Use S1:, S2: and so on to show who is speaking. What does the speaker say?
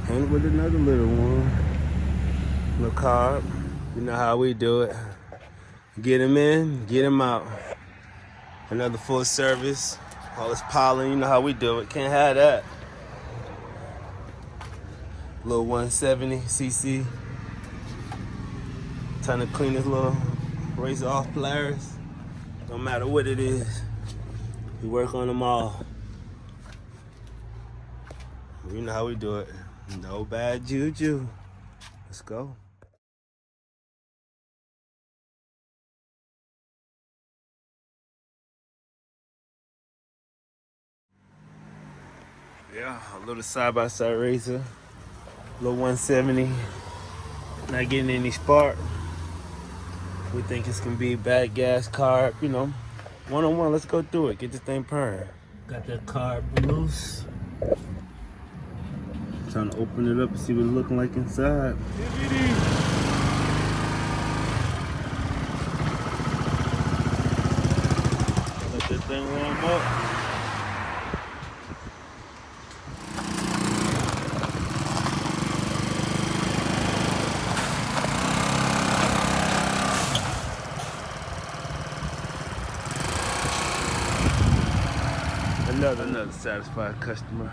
S1: And with another little one. Gokart. You know how we do it. Get him in, get him out. Another full service. All this pollen, you know how we do it. Can't have that. Little 170cc. Trying to clean this little razor off pliers. No matter what it is. We work on them all. You know how we do it. No bad juju. Let's go. Yeah, a little side-by-side razor. Little 170. Not getting any spark. We think it's gonna be bad gas carb, you know. One-on-one, let's go through it. Get this thing purring. Got that carb loose. Trying to open it up and see what it's looking like inside. Let this thing warm up. Another satisfied customer.